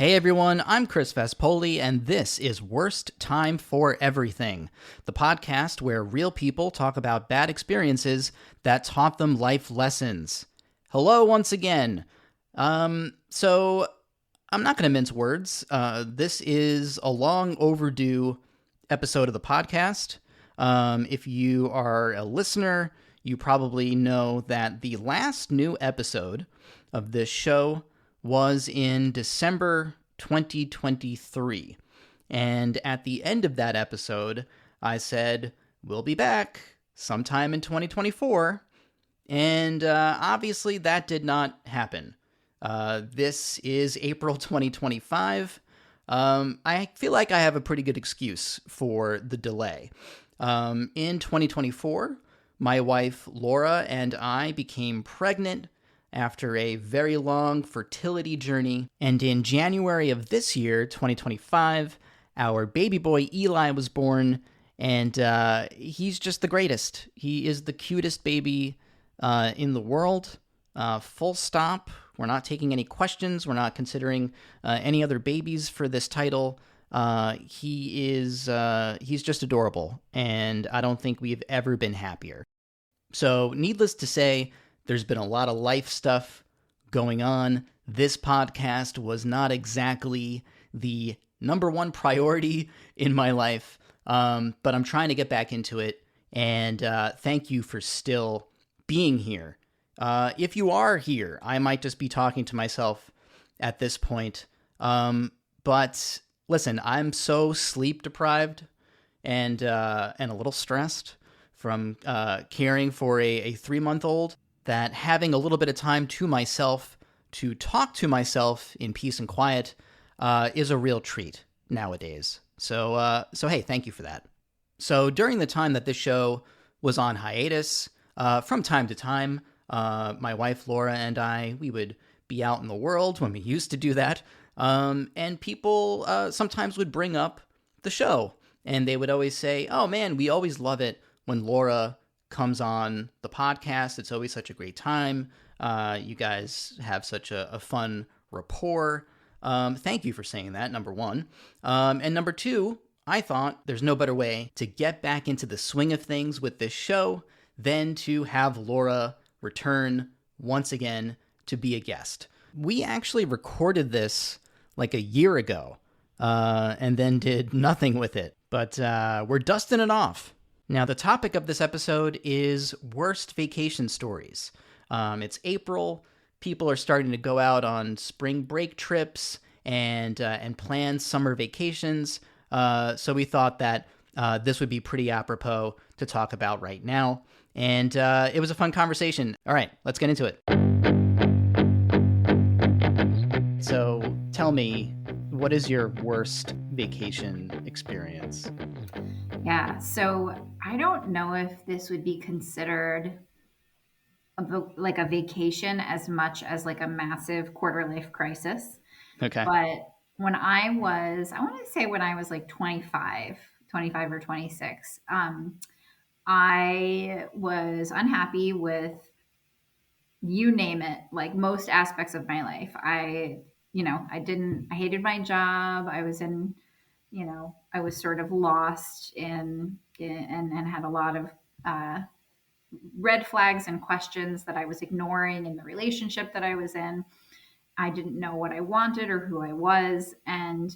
Hey everyone, I'm Chris Vespoli, and this is Worst Time for Everything, the podcast where real people talk about bad experiences that taught them life lessons. Hello once again. So I'm not going to mince words. This is a long overdue episode of the podcast. If you are a listener, you probably know that the last new episode of this show was in December 2023. And at the end of that episode, I said, we'll be back sometime in 2024. And obviously that did not happen. This is April 2025. I feel like I have a pretty good excuse for the delay. In 2024, my wife Laura and I became pregnant after a very long fertility journey, and in January of this year, 2025, our baby boy Eli was born, and he's just the greatest. He is the cutest baby in the world, full stop. We're not taking any questions. We're not considering any other babies for this title. He's just adorable, and I don't think we've ever been happier. So, needless to say, there's been a lot of life stuff going on. This podcast was not exactly the number one priority in my life, but I'm trying to get back into it, and thank you for still being here. If you are here, I might just be talking to myself at this point, but listen, I'm so sleep deprived and a little stressed from caring for a 3-month-old that having a little bit of time to myself to talk to myself in peace and quiet is a real treat nowadays. So hey, thank you for that. So during the time that this show was on hiatus, from time to time, my wife Laura and I, we would be out in the world when we used to do that, and people sometimes would bring up the show, and they would always say, "Oh man, we always love it when Laura comes on the podcast. It's always such a great time. You guys have such a fun rapport." Thank you for saying that, number one. And number two, I thought there's no better way to get back into the swing of things with this show than to have Laura return once again to be a guest. We actually recorded this like a year ago and then did nothing with it, but we're dusting it off. Now, the topic of this episode is worst vacation stories. It's April. People are starting to go out on spring break trips and plan summer vacations. So we thought that this would be pretty apropos to talk about right now. And it was a fun conversation. All right, let's get into it. So tell me, what is your worst vacation experience? Yeah, so I don't know if this would be considered like a vacation as much as like a massive quarter life crisis. Okay. But when I want to say when I was like 25 or 26, I was unhappy with, you name it, like most aspects of my life. I hated my job. I was sort of lost and had a lot of red flags and questions that I was ignoring in the relationship that I was in. I didn't know what I wanted or who I was. And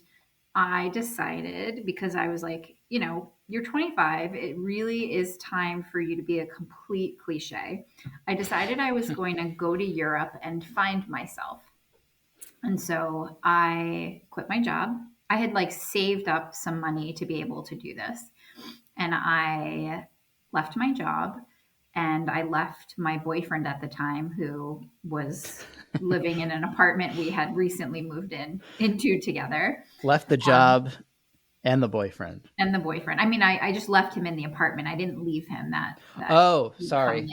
I decided, because I was like, you're 25, it really is time for you to be a complete cliche. I decided I was going to go to Europe and find myself. And so I quit my job. I had like saved up some money to be able to do this. And I left my job, and I left my boyfriend at the time, who was living in an apartment we had recently moved into together. Left the job and the boyfriend. I mean, I just left him in the apartment. I didn't leave him that oh, sorry.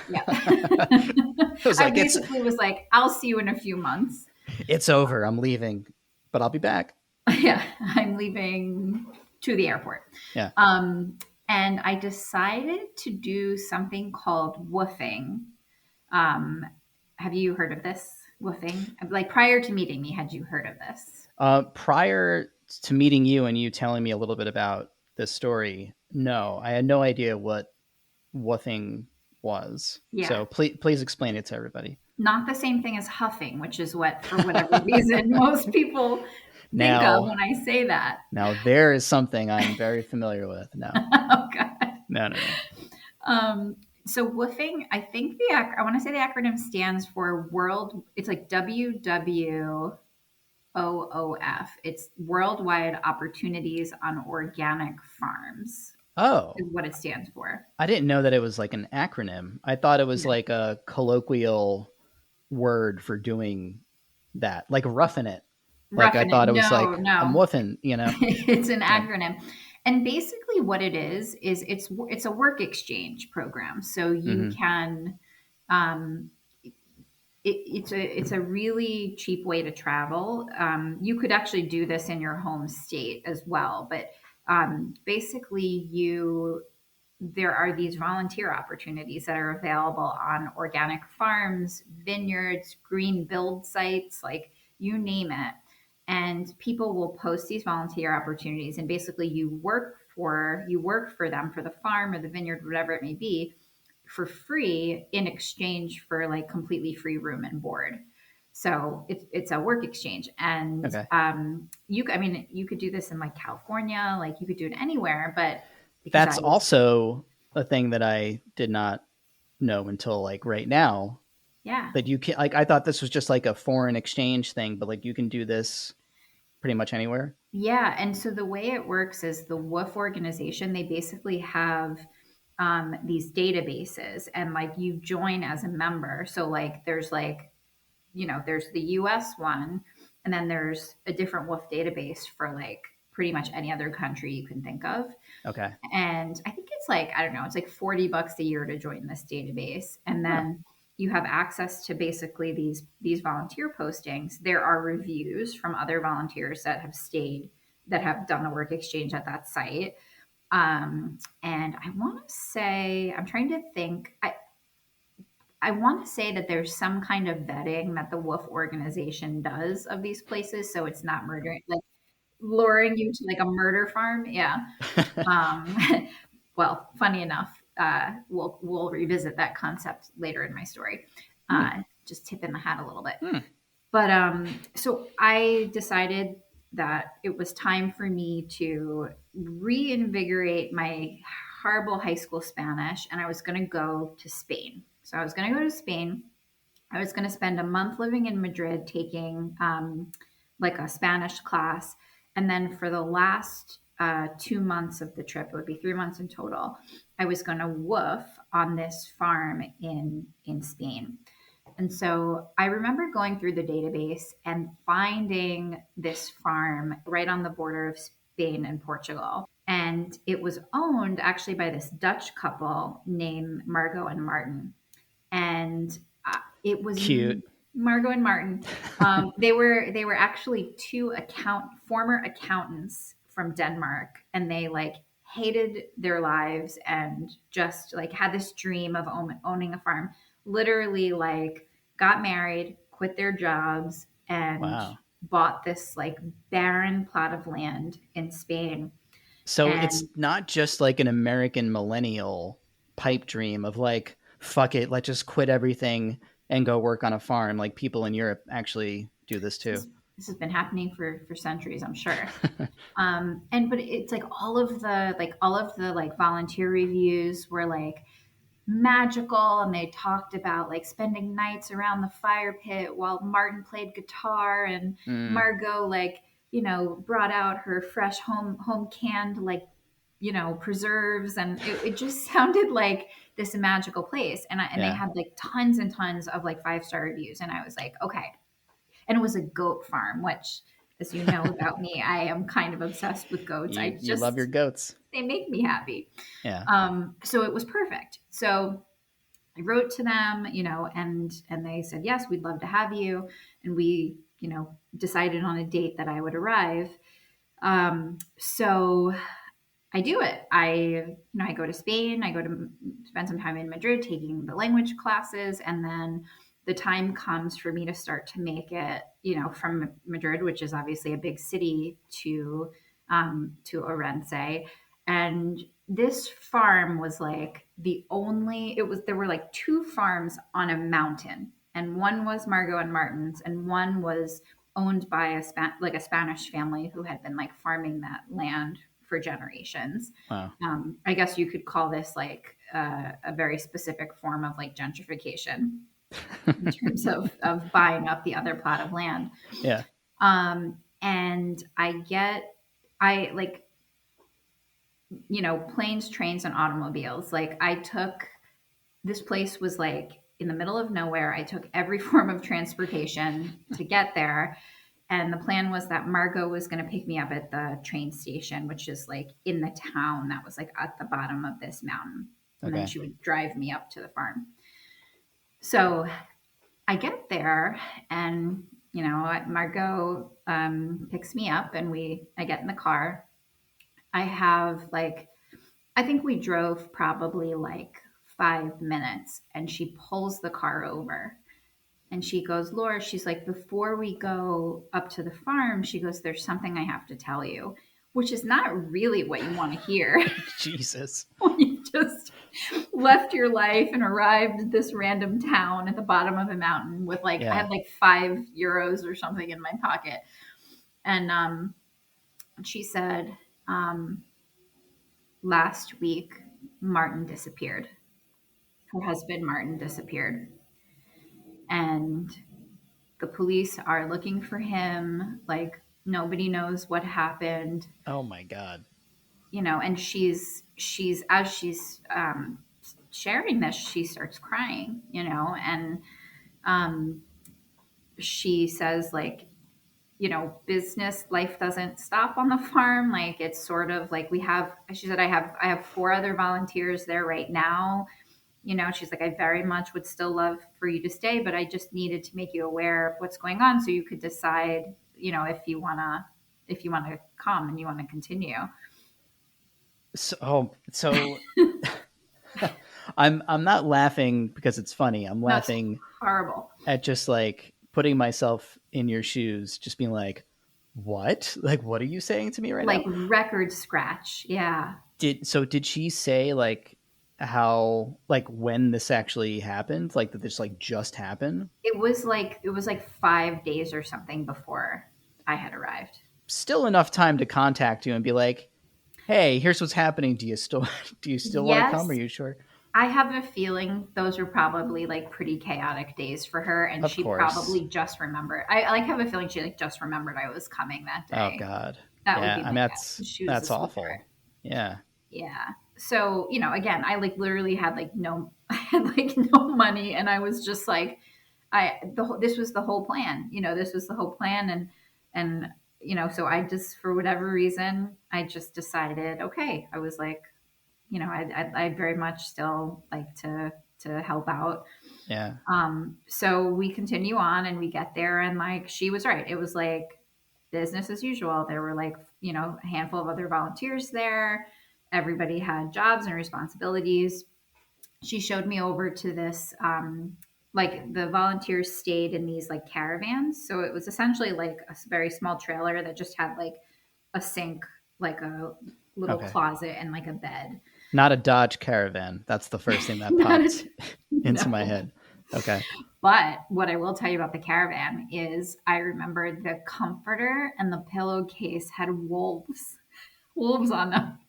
Yeah. I basically was like, I'll see you in a few months. It's over. I'm leaving, but I'll be back. Yeah, I'm leaving to the airport. Yeah. And I decided to do something called woofing. Have you heard of this? woofing? Like prior to meeting me, had you heard of this? Prior to meeting you and you telling me a little bit about this story, no, I had no idea what woofing was. Yeah. So please explain it to everybody. Not the same thing as huffing, which is what, for whatever reason, most people think of Now, when I say that. now there is something I'm very familiar with. No, Oh, God. no. So woofing, I think I want to say the acronym stands for World. It's like WWOOF. It's Worldwide Opportunities on Organic Farms Oh, is what it stands for. I didn't know that it was like an acronym. I thought it was Yeah. like a colloquial word for doing that, like roughing it. Like I Roughing it. thought it was No, like I'm no. woofing, you know. It's an Yeah. acronym. And basically what it is it's a work exchange program. So you Mm-hmm. can it's a really cheap way to travel. You could actually do this in your home state as well, but basically, there are these volunteer opportunities that are available on organic farms, vineyards, green build sites, like you name it. And people will post these volunteer opportunities, and basically, you work for them, for the farm or the vineyard, whatever it may be, for free in exchange for like completely free room and board. So it's a work exchange, and Okay. I mean, you could do this in like California, like you could do it anywhere, but because I That's also a thing that I did not know until like right now. yeah. That you can, like, I thought this was just like a foreign exchange thing, but like you can do this pretty much anywhere. Yeah, and so the way it works is the WOOF organization, they basically have these databases, and like you join as a member. So like there's like, there's the US one, and then there's a different WOOF database for like pretty much any other country you can think of. Okay. And I think it's like, I don't know, it's like $40 a year to join this database. And Huh. then you have access to basically these volunteer postings. There are reviews from other volunteers that have stayed, that have done the work exchange at that site. And I want to say, I'm trying to think, I want to say that there's some kind of vetting that the WOOF organization does of these places, so it's not murdering, like luring you to like a murder farm. Yeah. Um, well, funny enough, we'll revisit that concept later in my story. Hmm. Just tip in the hat a little bit. Hmm. But so I decided that it was time for me to reinvigorate my horrible high school Spanish, and I was going to go to Spain. So I was going to go to Spain. I was going to spend a month living in Madrid taking like a Spanish class. And then for the last 2 months of the trip, it would be 3 months in total, I was going to woof on this farm in Spain. And so I remember going through the database and finding this farm right on the border of Spain and Portugal. And it was owned actually by this Dutch couple named Margot and Martin. And it was Cute. Margot and Martin. They were actually two former accountants from Denmark, and they like hated their lives and just like had this dream of owning a farm. Literally, like got married, quit their jobs, and Wow. bought this like barren plot of land in Spain. So it's And not just like an American millennial pipe dream of like, fuck it, let's just quit everything and go work on a farm. Like people in Europe actually do this too. this has been happening for centuries, I'm sure. But it's like all of the volunteer reviews were like magical, and they talked about like spending nights around the fire pit while Martin played guitar, and Mm, Margot like brought out her fresh home canned like preserves, and it just sounded like this magical place. And they yeah. had like tons and tons of like 5-star reviews, and I was like, okay. And it was a goat farm, which, as you know about me, I am kind of obsessed with goats. You love your goats. They make me happy. Yeah. So it was perfect. So I wrote to them, and they said, yes, we'd love to have you. And we, decided on a date that I would arrive. So I do it. I go to Spain. I go to spend some time in Madrid taking the language classes, and then the time comes for me to start to make it, from Madrid, which is obviously a big city, to Orense. And this farm was like there were like two farms on a mountain, and one was Margot and Martin's, and one was owned by a Spanish family who had been like farming that land for generations. Wow. I guess you could call this like a very specific form of like gentrification in terms of buying up the other plot of land. Yeah. And I like, planes, trains, and automobiles. Like this place was like in the middle of nowhere. I took every form of transportation to get there. And the plan was that Margot was going to pick me up at the train station, which is like in the town that was like at the bottom of this mountain. And then she would drive me up to the farm. So I get there and, Margot picks me up and I get in the car. I think we drove probably like 5 minutes and she pulls the car over. And she goes, Laura, she's like, before we go up to the farm, she goes, there's something I have to tell you, which is not really what you want to hear. Jesus. When you just left your life and arrived at this random town at the bottom of a mountain with I had like €5 or something in my pocket. And she said, last week, Martin disappeared. Her husband, Martin, disappeared. And the police are looking for him. Like, nobody knows what happened. Oh my God. And she's as she's sharing this, she starts crying, and she says, like, business life doesn't stop on the farm. Like, it's sort of like she said, I have 4 other volunteers there right now. She's like, I very much would still love for you to stay, but I just needed to make you aware of what's going on so you could decide, if you want to come and you want to continue. So I'm not laughing because it's funny. I'm laughing horrible at just like putting myself in your shoes, just being like, what? Like, what are you saying to me right now? Like record scratch. Yeah. Did she say like how, like, when this actually happened? Like, that this like just happened? It was like 5 days or something before I had arrived. Still enough time to contact you and be like, hey, here's what's happening. Do you still want to come? Are you sure? I have a feeling those were probably like pretty chaotic days for her, and she probably just remembered. I have a feeling she like just remembered I was coming that day. Oh God, that would be my guess. That's awful. Yeah. Yeah. So again, I like literally had like no money, and I was just like, this was the whole plan. This was the whole plan, and so I just, for whatever reason, I just decided, okay, I was like, I very much still like to help out. Yeah. So we continue on and we get there, and like, she was right. It was like business as usual. There were like, a handful of other volunteers there. Everybody had jobs and responsibilities. She showed me over to this, like the volunteers stayed in these like caravans. So it was essentially like a very small trailer that just had like a sink, like a little closet, and like a bed. Not a Dodge Caravan. That's the first thing that popped into my head. Okay. But what I will tell you about the caravan is I remember the comforter and the pillowcase had wolves on them.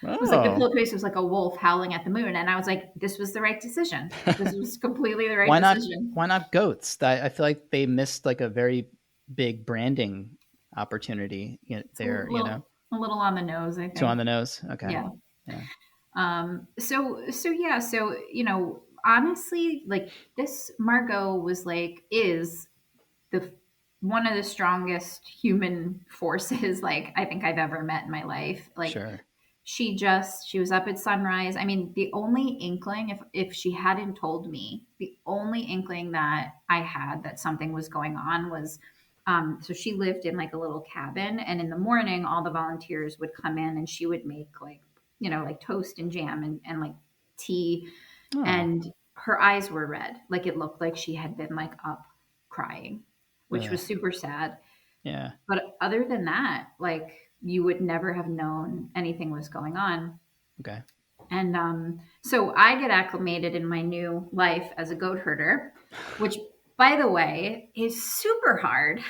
Oh. It was like the pillowcase was like a wolf howling at the moon. And I was like, this was the right decision. This was completely the right decision. Why not goats? I feel like they missed like a very big branding opportunity there, A little on the nose, I think. Too on the nose? Okay. Yeah. So honestly, like, this Margot was like, is one of the strongest human forces, like, I think I've ever met in my life. Like, sure. She was up at sunrise. I mean, the only inkling, if she hadn't told me, the only inkling that I had that something was going on was, so she lived in like a little cabin, and in the morning, all the volunteers would come in and she would make like, like toast and jam and like tea. Oh. And her eyes were red. Like it looked like she had been like up crying, which Ugh. was super sad. Yeah. But other than that, like you would never have known anything was going on. Okay. And so I get acclimated in my new life as a goat herder, which, by the way, is super hard.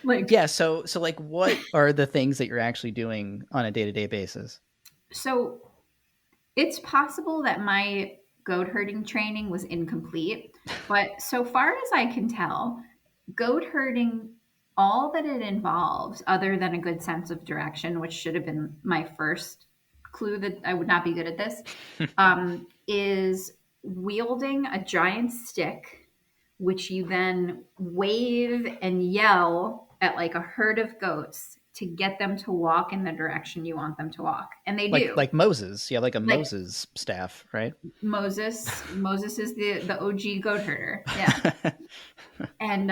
Like, Yeah. So like, what are the things that you're actually doing on a day to day basis? so it's possible that my goat herding training was incomplete, but so far as I can tell, goat herding, all that it involves, other than a good sense of direction, which should have been my first clue that I would not be good at this, is wielding a giant stick, which you then wave and yell at like a herd of goats to get them to walk in the direction you want them to walk. And they do. Like Moses. Yeah, like a Like Moses staff, right? Moses is the OG goat herder. Yeah. And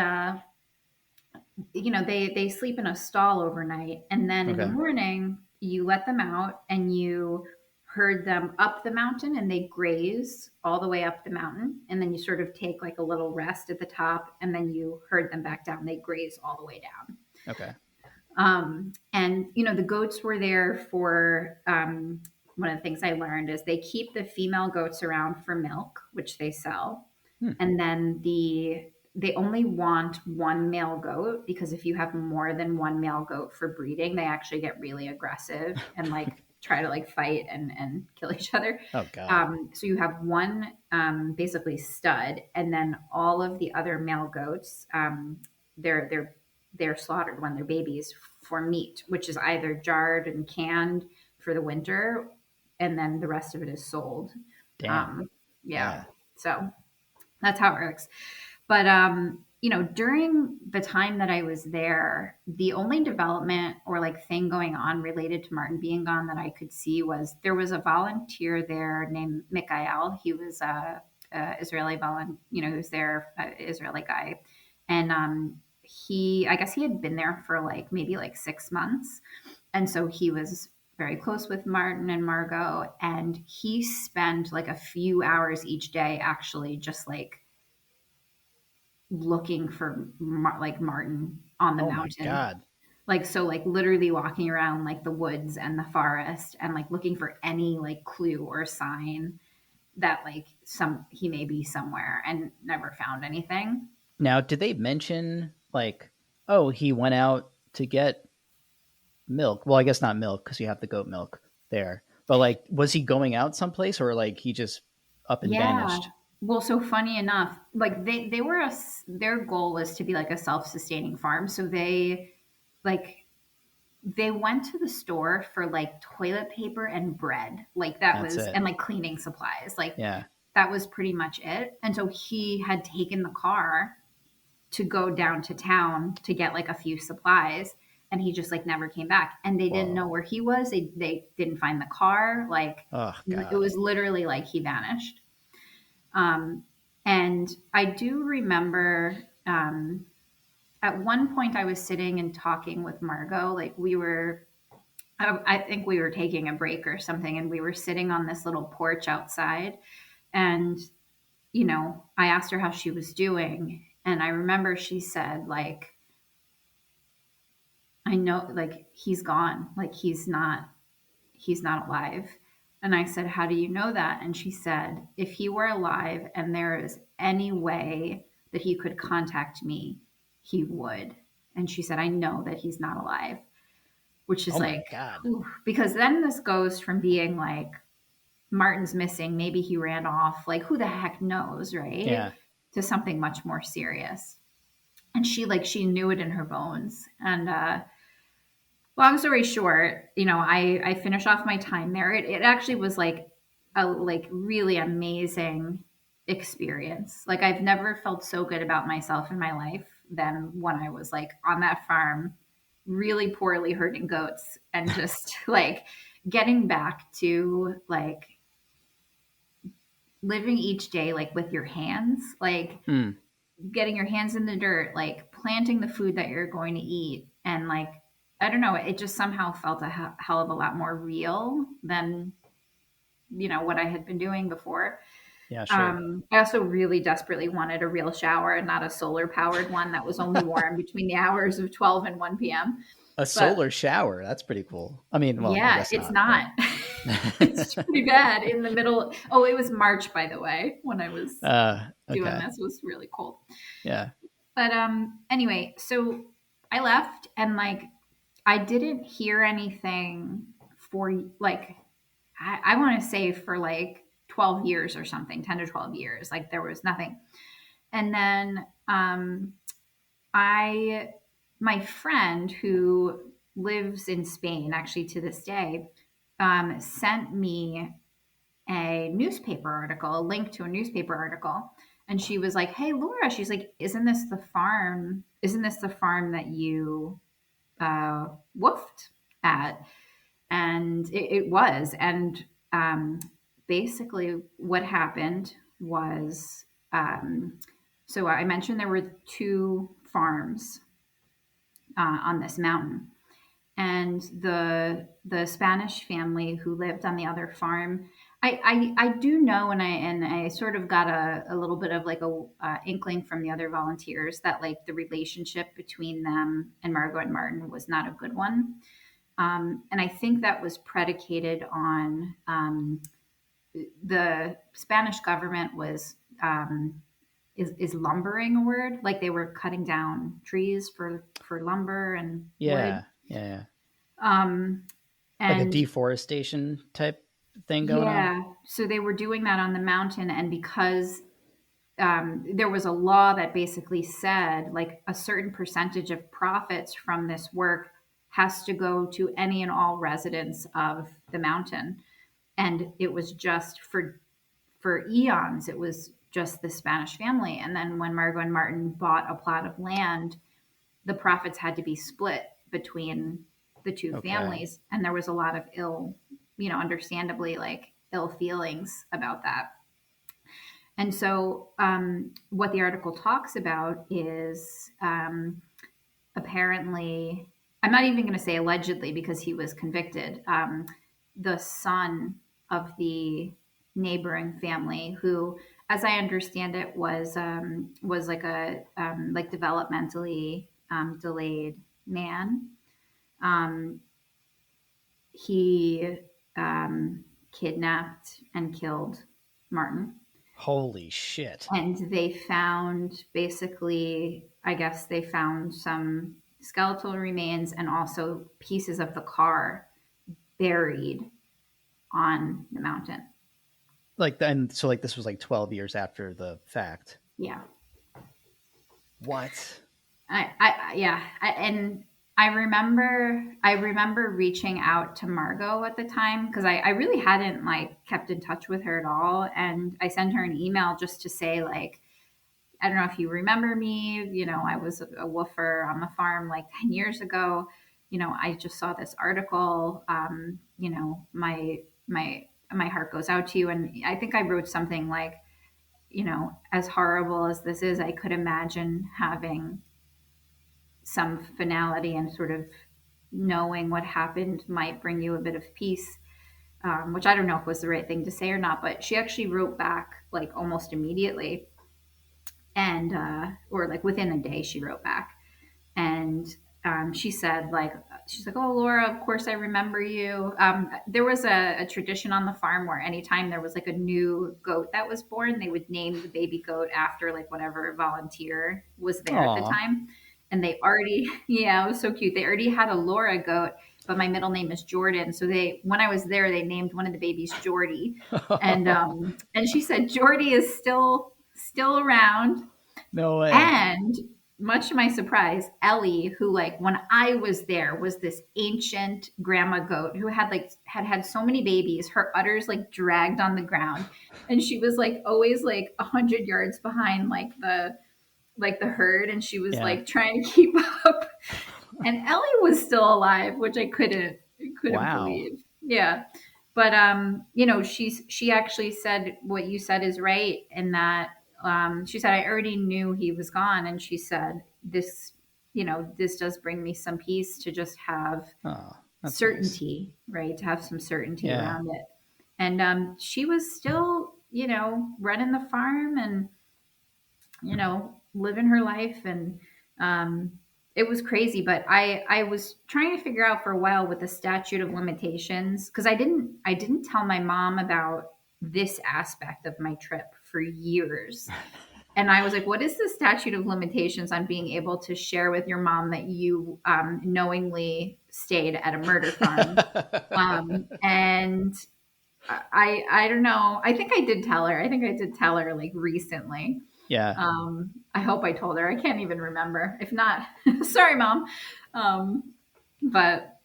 they sleep in a stall overnight, and then in the Okay. morning you let them out and you herd them up the mountain, and they graze all the way up the mountain, and then you sort of take like a little rest at the top, and then you herd them back down. They graze all the way down. Okay. And the goats were there for one of the things I learned is they keep the female goats around for milk, which they sell. And then they only want one male goat, because if you have more than one male goat for breeding, they actually get really aggressive and like try to like fight and kill each other. Oh God. So you have one basically stud, and then all of the other male goats, they're slaughtered when they're babies for meat, which is either jarred and canned for the winter, and then the rest of it is sold. Damn. Yeah. So that's how it works. But during the time that I was there, the only development or like thing going on related to Martin being gone that I could see was there was a volunteer there named Mikhail. He was a Israeli volunteer, he was there, Israeli guy, and I guess he had been there for like maybe like 6 months, and so he was very close with Martin and Margot, and he spent like a few hours each day actually just like looking for like Martin on the Oh my mountain. God. Like, so like literally walking around like the woods and the forest and like looking for any like clue or sign that like he may be somewhere, and never found anything. Now, did they mention like, oh, he went out to get milk? Well, I guess not milk because you have the goat milk there. But like, was he going out someplace, or like he just up and Yeah. vanished? Well, so funny enough, like they were their goal was to be like a self-sustaining farm. So like they went to the store for like toilet paper and bread. Like that That's was, it. and like cleaning supplies. Like Yeah. that was pretty much it. And so he had taken the car to go down to town to get like a few supplies, and he just like never came back, and they didn't know Whoa. where he was. They didn't find the car. Like Oh it God. was literally like he vanished. And I do remember at one point I was sitting and talking with Margot. Like I think we were taking a break or something, and we were sitting on this little porch outside. And, I asked her how she was doing. And I remember she said, like, I know, like, he's gone. Like, he's not alive. And I said, how do you know that? And she said, if he were alive and there is any way that he could contact me, he would. And she said, I know that he's not alive, which is Oh my like, God. whew, because then this goes from being like, Martin's missing, maybe he ran off, like, who the heck knows, right? Yeah. To something much more serious. And she knew it in her bones. And, long story short, I finished off my time there. It actually was like a like really amazing experience. Like I've never felt so good about myself in my life than when I was like on that farm, really poorly herding goats, and just like getting back to like living each day like with your hands, like Hmm. getting your hands in the dirt, like planting the food that you're going to eat. And like, I don't know, it just somehow felt a hell of a lot more real than, what I had been doing before. Yeah, sure. I also really desperately wanted a real shower and not a solar powered one that was only warm between the hours of 12 and 1 p.m. A But solar shower. That's pretty cool. I mean, well, I yeah, guess it's not, but not. It's pretty bad in the middle. Oh, it was March, by the way, when I was doing okay. this. It was really cold. Yeah. But anyway, so I left and like I didn't hear anything for like I want to say for like 12 years or something, 10 to 12 years. Like there was nothing. And then I my friend who lives in Spain actually to this day sent me a newspaper article, a link to a newspaper article. And she was like, "Hey, Laura," she's like, "Isn't this the farm? Isn't this the farm that you woofed at?" And it was. And basically, what happened was so I mentioned there were two farms on this mountain. And the Spanish family who lived on the other farm, I do know, and I sort of got a little bit of like a inkling from the other volunteers that like the relationship between them and Margot and Martin was not a good one, and I think that was predicated on the Spanish government was. Is lumbering a word? Like they were cutting down trees for lumber and wood. Yeah. Yeah. Um, Like a and deforestation type thing going on. yeah, so they were doing that on the mountain, and because there was a law that basically said like a certain percentage of profits from this work has to go to any and all residents of the mountain, and it was just for eons. It was just the Spanish family, and then when Margot and Martin bought a plot of land, the profits had to be split between the two Okay. families, and there was a lot of understandably like ill feelings about that. And so what the article talks about is apparently, I'm not even going to say allegedly because he was convicted, the son of the neighboring family who, as I understand it, was like a like developmentally delayed man. Um, he kidnapped and killed Martin. Holy shit. And they found basically, I guess they found some skeletal remains and also pieces of the car buried on the mountain. Like, and so like this was like 12 years after the fact. Yeah. What? And I remember reaching out to Margot at the time because I really hadn't like kept in touch with her at all. And I sent her an email just to say like, I don't know if you remember me. I was a woofer on the farm like 10 years ago. I just saw this article. My heart goes out to you. And I think I wrote something like, as horrible as this is, I could imagine having some finality and sort of knowing what happened might bring you a bit of peace, which I don't know if was the right thing to say or not. But she actually wrote back like almost immediately and or like within a day she wrote back and she said like she's like, "Oh, Laura, of course I remember you." There was a tradition on the farm where anytime there was like a new goat that was born, they would name the baby goat after like whatever volunteer was there at the Aw. time. And they already yeah, it was so cute. They already had a Laura goat, but my middle name is Jordan, so they when I was there they named one of the babies Jordy. And she said Jordy is still around. No way. And much to my surprise, Ellie, who like when I was there was this ancient grandma goat who had so many babies, her udders like dragged on the ground, and she was like always like 100 yards behind like the herd, and she was Yeah. like trying to keep up. And Ellie was still alive, which I couldn't Wow. believe. Yeah. But she actually said what you said is right in that she said I already knew he was gone, and she said this does bring me some peace to just have Oh, that's nice. certainty, right? To have some certainty Yeah. around it. And she was still running the farm and, living her life. And um, it was crazy. But I was trying to figure out for a while with the statute of limitations, because I didn't tell my mom about this aspect of my trip for years. And I was like, what is the statute of limitations on being able to share with your mom that you knowingly stayed at a murder farm? And I don't know. I think I did tell her. I think I did tell her like recently. Yeah. I hope I told her. I can't even remember. If not, sorry, mom. But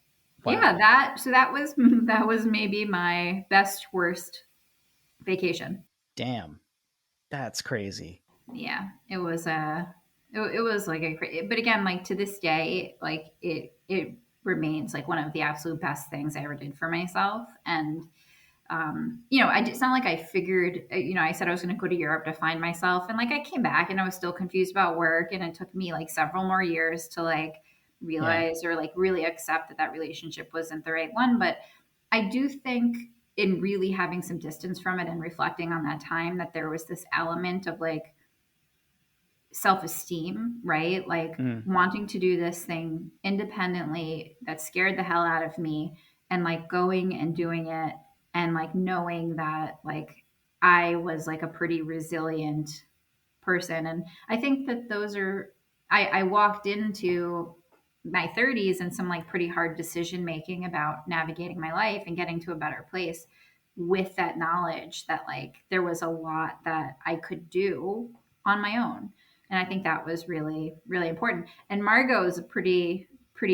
yeah, Wow. that was maybe my best worst vacation. Damn. That's crazy. Yeah, it was like but again, like to this day, like it remains like one of the absolute best things I ever did for myself. And it's not like I figured, I said I was going to go to Europe to find myself. And like I came back and I was still confused about work. And it took me like several more years to like Yeah. realize or like really accept that that relationship wasn't the right one. But I do think in really having some distance from it and reflecting on that time, that there was this element of like self esteem, right? Like Mm. wanting to do this thing independently that scared the hell out of me, and like going and doing it, and like knowing that like I was like a pretty resilient person. And I think that I walked into my 30s and some like pretty hard decision making about navigating my life and getting to a better place with that knowledge that like there was a lot that I could do on my own. And I think that was really, really important. And Margot is a pretty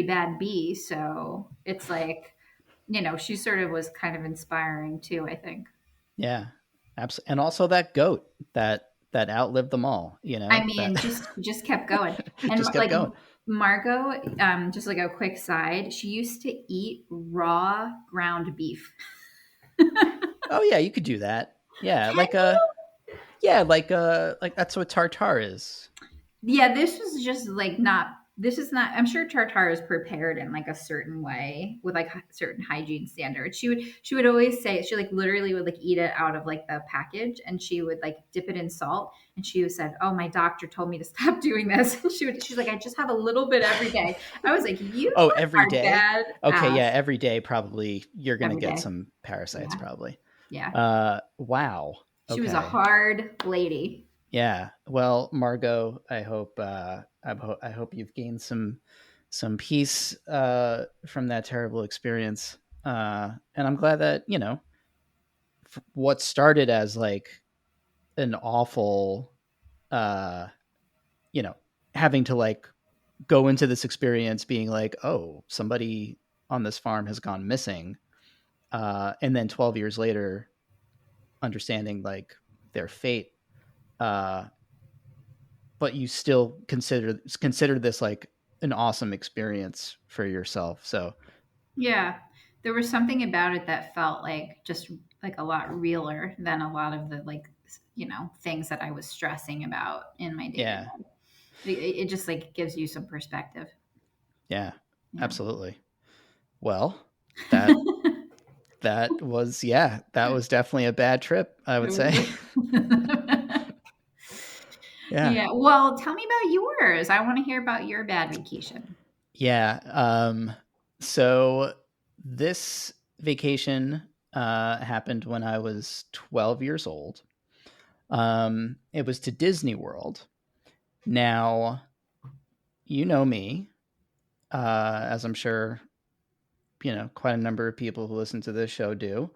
bad bee. So it's like, she sort of was kind of inspiring too, I think. Yeah. And also that goat that outlived them all, I that mean, just kept going. And just kept like going. Margot, just like a quick side, she used to eat raw ground beef. Oh yeah, you could do that. Yeah, Can you? like that's what tartar is. Yeah, this was just like not. This is not. I'm sure tartar is prepared in like a certain way with like certain hygiene standards. She would always say she like literally would like eat it out of like the package, and she would like dip it in salt. And she said, "Oh, my doctor told me to stop doing this." And she's like, "I just have a little bit every day." I was like, "You Oh, every are day? bad Okay, ass yeah, every day probably you're going to every get day." some parasites Yeah, probably. yeah. Wow. She was a Okay. hard lady. Yeah. Well, Margot, I hope you've gained some peace from that terrible experience. And I'm glad that, what started as like an awful uh you know, having to like go into this experience being like, "Oh, somebody on this farm has gone missing." And then 12 years later understanding like their fate, uh but you still consider this like an awesome experience for yourself. So, Yeah. There was something about it that felt like just like a lot realer than a lot of the like, things that I was stressing about in my day to yeah. day. It just like gives you some perspective. Yeah. Yeah. Absolutely. Well, that that was definitely a bad trip, I It would say. was- Yeah. yeah. Well, tell me about yours. I want to hear about your bad vacation. Yeah. So this vacation happened when I was 12 years old. It was to Disney World. Now, you know me, as I'm sure, quite a number of people who listen to this show do.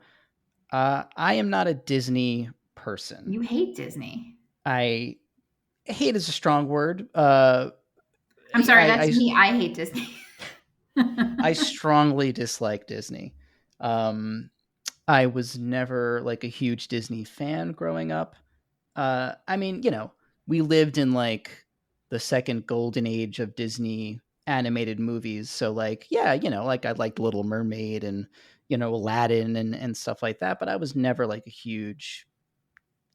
I am not a Disney person. You hate Disney. I hate is a strong word. I'm sorry, I, that's I me. I hate Disney. I strongly dislike Disney. Um, I was never like a huge Disney fan growing up. I mean, we lived in like the second golden age of Disney animated movies. So like, yeah, like I liked Little Mermaid and Aladdin and stuff like that. But I was never like a huge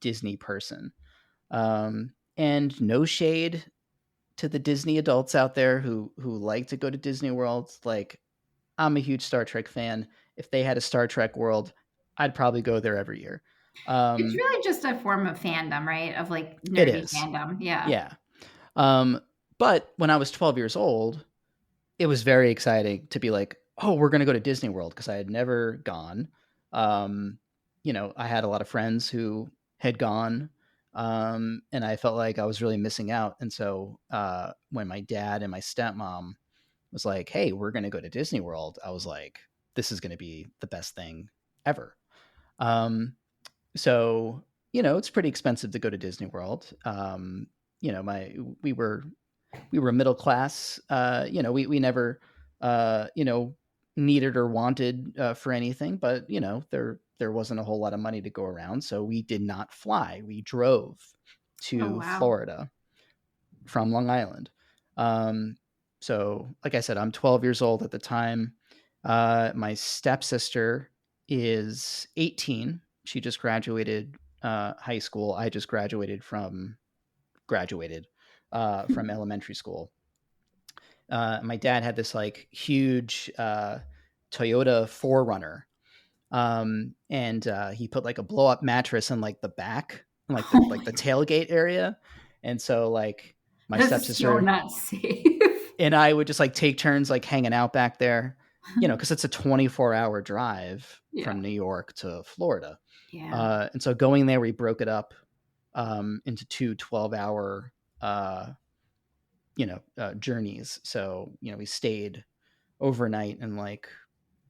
Disney person. And no shade to the Disney adults out there who like to go to Disney World. Like I'm a huge Star Trek fan. If they had a Star Trek world, I'd probably go there every year. It's Um, really just a form of fandom, right? Of like it nerdy is. fandom. Yeah. Yeah. But when I was 12 years old, it was very exciting to be like, oh, we're going to go to Disney World because I had never gone. Um, I had a lot of friends who had gone, and I felt like I was really missing out. And so when my dad and my stepmom was like, hey, we're going to go to Disney World, I was like, this is going to be the best thing ever. Um, so, it's pretty expensive to go to Disney World. My we were middle class. We never, needed or wanted for anything, but there wasn't a whole lot of money to go around, so we did not fly. We drove Oh to wow. Florida from Long Island. Um, so, like I said, I'm 12 years old at the time. My stepsister is 18. She just graduated high school. I just graduated from elementary school. My dad had this like huge Toyota 4Runner, and he put like a blow up mattress in like the back, in, like the tailgate area, and so like my That's so stepsister not safe. and I would just like take turns like hanging out back there, because it's a 24-hour drive Yeah. from New York to Florida, Yeah. and so going there, we broke it up into two 12-hour journeys. So, we stayed overnight in like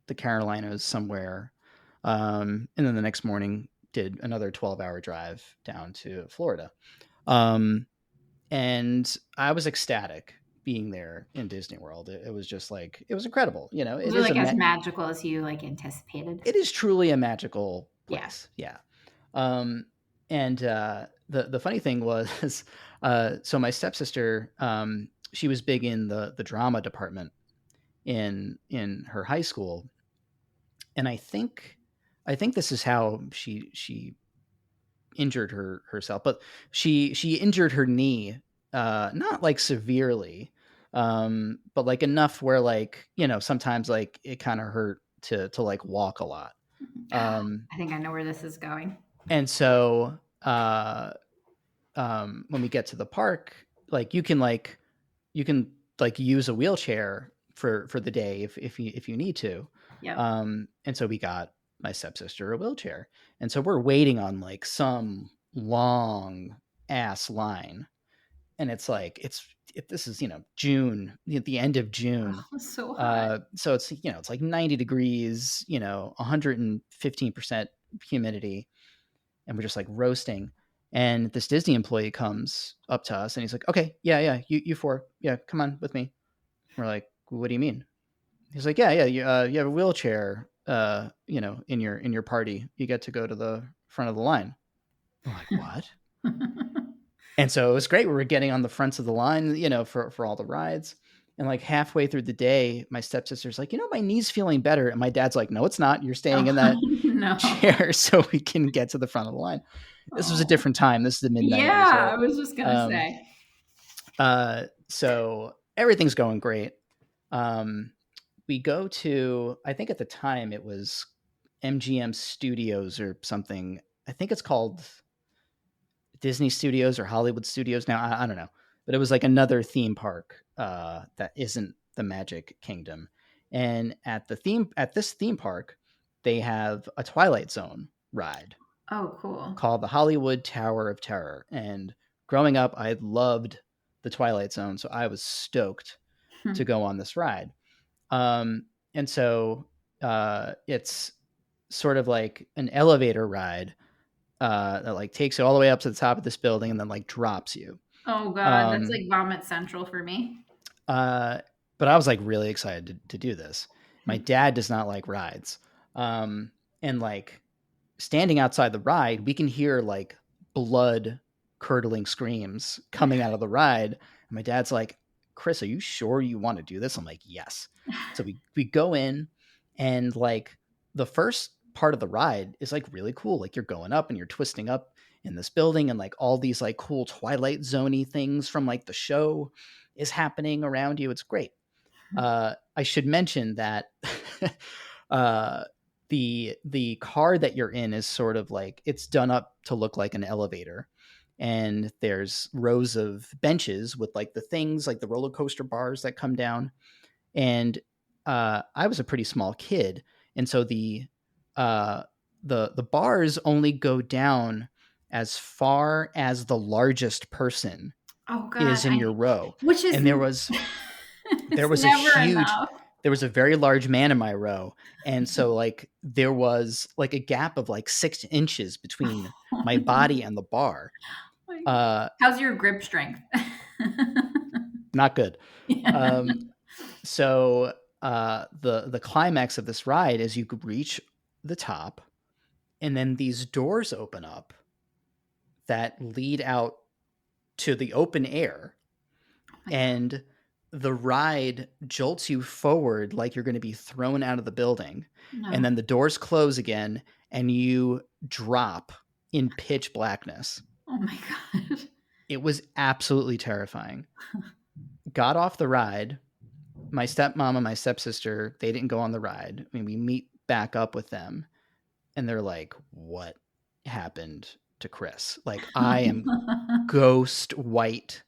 the Carolinas somewhere. And then the next morning did another 12-hour drive down to Florida. Um, and I was ecstatic being there in Disney World. It was just like, it was incredible. Was it like as magical as you like anticipated? It is truly a magical Yeah. place. Yeah. Um, and the funny thing was, so my stepsister, she was big in the drama department in her high school, and I think this is how she injured herself, but she injured her knee, not like severely, but like enough where like sometimes like it kind of hurt to like walk a lot. Um, I think I know where this is going. and so when we get to the park, like you can use a wheelchair for the day if you need to. Yep. And so we got my stepsister a wheelchair, and so we're waiting on like some long ass line, and it's like this is June, at the end of June. Oh, so hot. So it's like 90 degrees, 115% humidity, and we're just like roasting. And this Disney employee comes up to us and he's like, okay, yeah, you four, yeah, come on with me. We're like, what do you mean? He's like, yeah, you have a wheelchair, in your party. You get to go to the front of the line. We're like, what? And so it was great. We were getting on the fronts of the line, for all the rides. And like halfway through the day, my stepsister's like, my knee's feeling better. And my dad's like, no, it's not. You're staying in Oh that no. chair so we can get to the front of the line. This was a Oh. different time. This is the mid 90s, Yeah, right? I was just gonna Um, say. so everything's going great. We go to, I think at the time it was MGM Studios or something. I think it's called Disney Studios or Hollywood Studios now. I don't know, but it was like another theme park that isn't the Magic Kingdom. And at this theme park, they have a Twilight Zone ride Oh, cool. called the Hollywood Tower of Terror. And growing up, I loved the Twilight Zone, so I was stoked to go on this ride. And so it's sort of like an elevator ride that like takes you all the way up to the top of this building and then like drops you. Oh god, that's Um, like vomit central for me. uh, but I was like really excited to do this. My dad does not like rides. And like standing outside the ride, we can hear like blood curdling screams coming out of the ride. And my dad's like, Chris, are you sure you want to do this? I'm like, yes. So we go in, and like the first part of the ride is like really cool. Like you're going up and you're twisting up in this building, and like all these like cool Twilight Zone-y things from like the show is happening around you. It's great. I should mention that uh, the car that you're in is sort of like, it's done up to look like an elevator, and there's rows of benches with like the things like the roller coaster bars that come down. And I was a pretty small kid, and so uh, the bars only go down as far as the largest person Oh God, is in your row. which is And there it's was a never huge enough. there was a very large man in my row, and so like there was like a gap of like 6 inches between my body and the bar. My God. Uh, How's your grip strength? Not good. Yeah. So the climax of this ride is you could reach the top, and then these doors open up that lead out to the open air, Oh my God. and the ride jolts you forward like you're going to be thrown out of the building, and No. then the doors close again and you drop in pitch blackness. Oh my God. It was absolutely terrifying. Got off the ride. My stepmom and my stepsister, they didn't go on the ride. I mean, we meet back up with them, and they're like, what happened to Chris? Like, I am ghost white,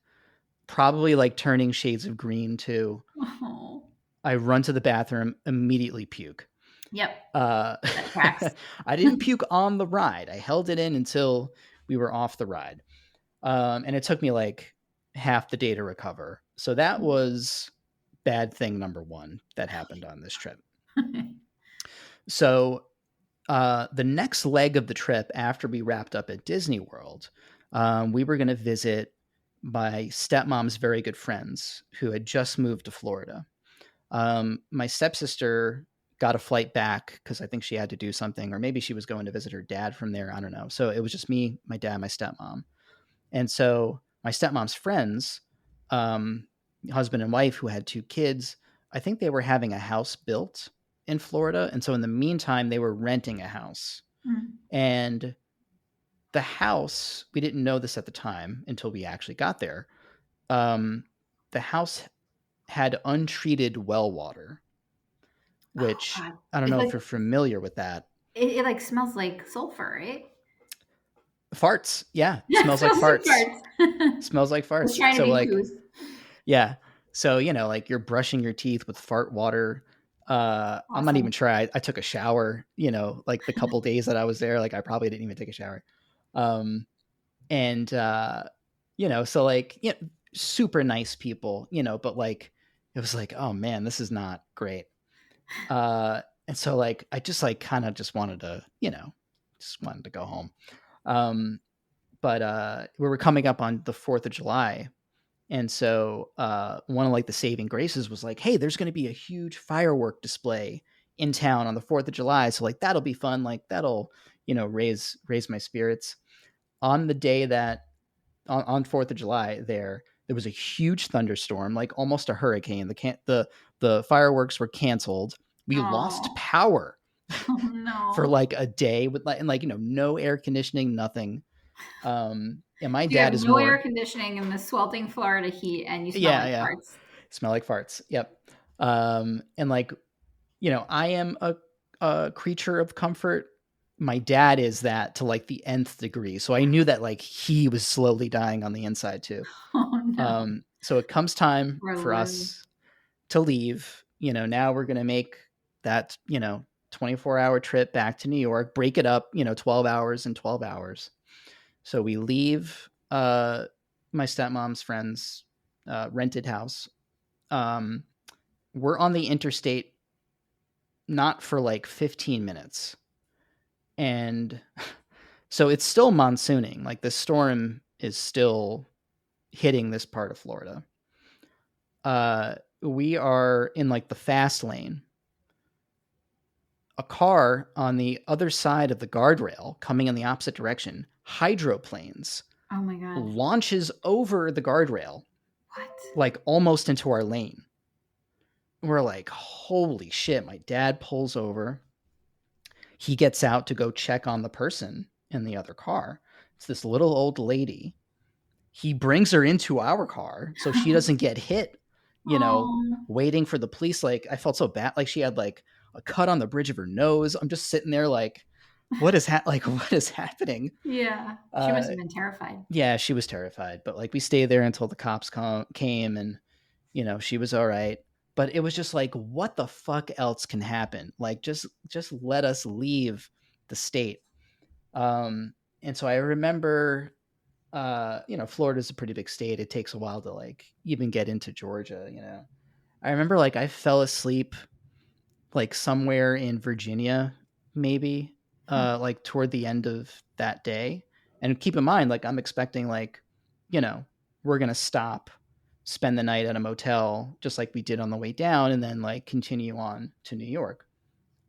probably like turning shades of green too. Oh. I run to the bathroom, immediately puke. Yep. Uh, That tracks. I didn't puke on the ride. I held it in until we were off the ride. And it took me like half the day to recover. So that was bad thing number one that happened on this trip. So the next leg of the trip, after we wrapped up at Disney World, we were going to visit my stepmom's very good friends who had just moved to Florida. My stepsister got a flight back because I think she had to do something, or maybe she was going to visit her dad from there. I don't know. So it was just me, my dad, my stepmom. And so my stepmom's friends, husband and wife who had 2 kids, I think they were having a house built in Florida. And so in the meantime, they were renting a house. Mm. And the house, we didn't know this at the time until we actually got there. The house had untreated well water, which God. I don't It's know like if you're familiar with that. it like smells like sulfur, right? Farts. Yeah. Yeah, Smells like farts. farts. Smells like I was farts. trying to So be like, coos. yeah. So, like you're brushing your teeth with fart water. I'm not Awesome. even sure. I took a shower, like the couple days that I was there, like I probably didn't even take a shower. And, so like, super nice people, but like, it was like, oh man, this is not great. And so like, I just like kind of just wanted to, just wanted to go home. But we were coming up on the 4th of July. And so one of like the saving graces was like, hey, there's going to be a huge firework display in town on the 4th of July. So like, that'll be fun. Like that'll, raise my spirits. On the day that on 4th of July there was a huge thunderstorm, like almost a hurricane. The fireworks were canceled. We lost Oh. power Oh no. for like a day with like, no air conditioning, nothing. And my You dad have is no air more, conditioning in the sweltering Florida heat, and you smell yeah, like yeah. farts. Smell like farts. Yep. And like, I am a creature of comfort. My dad is that to like the nth degree. So I knew that like he was slowly dying on the inside too. Oh no. So it comes time Poor for Lou. us to leave. Now we're going to make that, 24-hour trip back to New York, break it up, 12 hours and 12 hours. So we leave my stepmom's friend's rented house. We're on the interstate not for like 15 minutes. And so it's still monsooning. Like the storm is still hitting this part of Florida. We are in like the fast lane. A car on the other side of the guardrail coming in the opposite direction, hydroplanes, Oh my god. launches over the guardrail, What? like almost into our lane. We're like, holy shit. My dad pulls over. He gets out to go check on the person in the other car. It's this little old lady. He brings her into our car so she doesn't get hit, Oh. waiting for the police. Like, I felt so bad. Like, she had like a cut on the bridge of her nose. I'm just sitting there like, what is what is happening? Yeah. She must have been terrified. Yeah, she was terrified. But like we stayed there until the cops came, and she was all right. But it was just like, what the fuck else can happen? Like, just let us leave the state. And so I remember, Florida's a pretty big state. It takes a while to like even get into Georgia. I remember like I fell asleep like somewhere in Virginia, maybe, like toward the end of that day. And keep in mind, like I'm expecting like, we're gonna stop, spend the night at a motel, just like we did on the way down, and then like continue on to New York.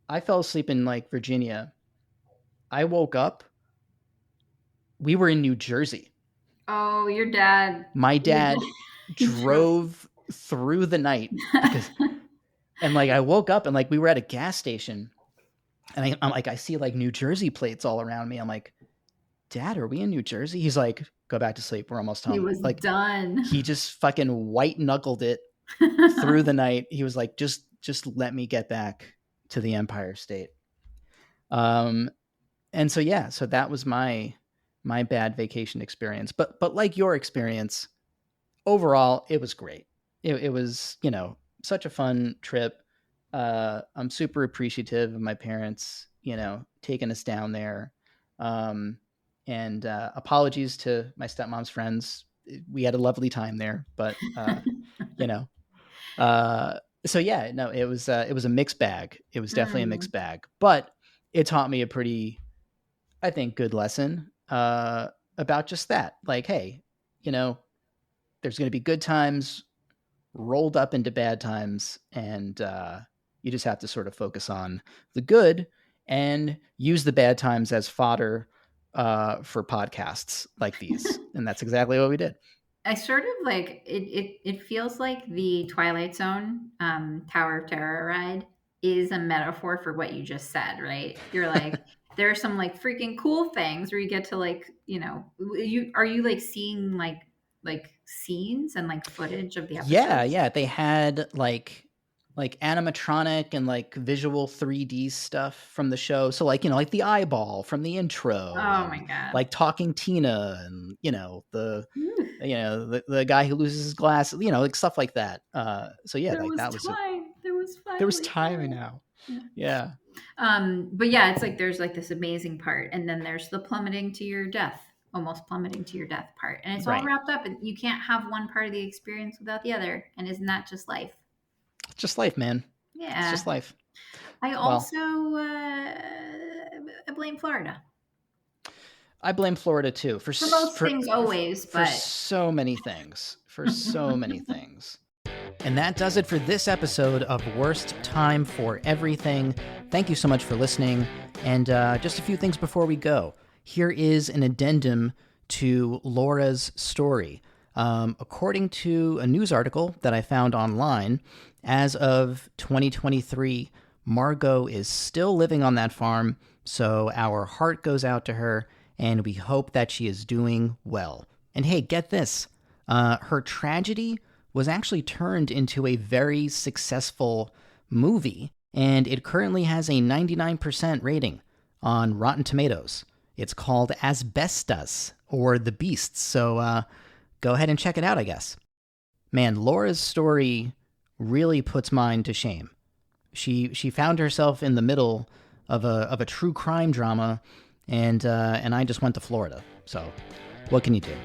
I fell asleep in like Virginia. I woke up. We were in New Jersey. Oh, your dad. My dad drove through the night and like I woke up and like we were at a gas station, and I'm like, I see like New Jersey plates all around me. I'm like, Dad, are we in New Jersey? He's like, go back to sleep. We're almost home. He was like done. He just fucking white knuckled it through the night. He was like, just let me get back to the Empire State. And so that was my bad vacation experience. But like your experience, overall, it was great. It was, such a fun trip. I'm super appreciative of my parents, taking us down there. And apologies to my stepmom's friends. We had a lovely time there, but so yeah, no, it was a mixed bag. It was definitely a mixed bag, but it taught me a pretty, I think, good lesson about just that. Like, hey, there's going to be good times rolled up into bad times, and you just have to sort of focus on the good and use the bad times as fodder for podcasts like these. And that's exactly what we did. I sort of like it feels like the Twilight Zone Tower of Terror ride is a metaphor for what you just said, right? You're like, there are some like freaking cool things where you get to like, are you like seeing like scenes and like footage of the episodes? Yeah. They had like animatronic and like visual 3D stuff from the show. So like, like the eyeball from the intro. Oh my God. Like Talking Tina and, the guy who loses his glasses, like stuff like that. So yeah, there like was that was time. There was time now. Yeah. But yeah, it's like there's like this amazing part, and then there's the plummeting to your death, almost plummeting to your death part, and it's all wrapped up, and you can't have one part of the experience without the other. And isn't that just life? Just life, man. Yeah, it's just life. I also I blame Florida. I blame Florida too for most things, always, but for so many things. For so many things. And that does it for this episode of Worst Time for Everything. Thank you so much for listening. And just a few things before we go. Here is an addendum to Laura's story. According to a news article that I found online, as of 2023, Margot is still living on that farm, so our heart goes out to her, and we hope that she is doing well. And hey, get this. Her tragedy was actually turned into a very successful movie, and it currently has a 99% rating on Rotten Tomatoes. It's called Asbestos, or The Beasts, so go ahead and check it out, I guess. Man, Laura's story really puts mine to shame. She found herself in the middle of a true crime drama, and I just went to Florida, so what can you do?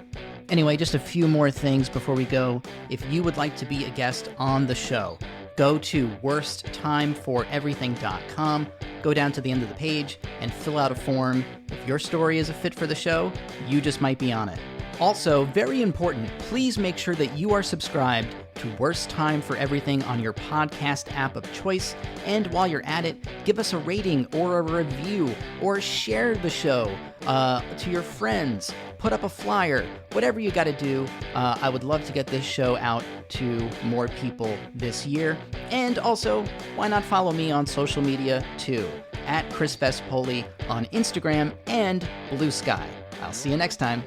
Anyway, just a few more things before we go. If you would like to be a guest on the show, go to worsttimeforeverything.com, go down to the end of the page, and fill out a form. If your story is a fit for the show, you just might be on it. Also, very important, please make sure that you are subscribed to Worst Time for Everything on your podcast app of choice. And while you're at it, give us a rating or a review, or share the show to your friends. Put up a flyer, whatever you got to do. I would love to get this show out to more people this year. And also, why not follow me on social media too, at Chris Vespoli on Instagram and Blue Sky. I'll see you next time.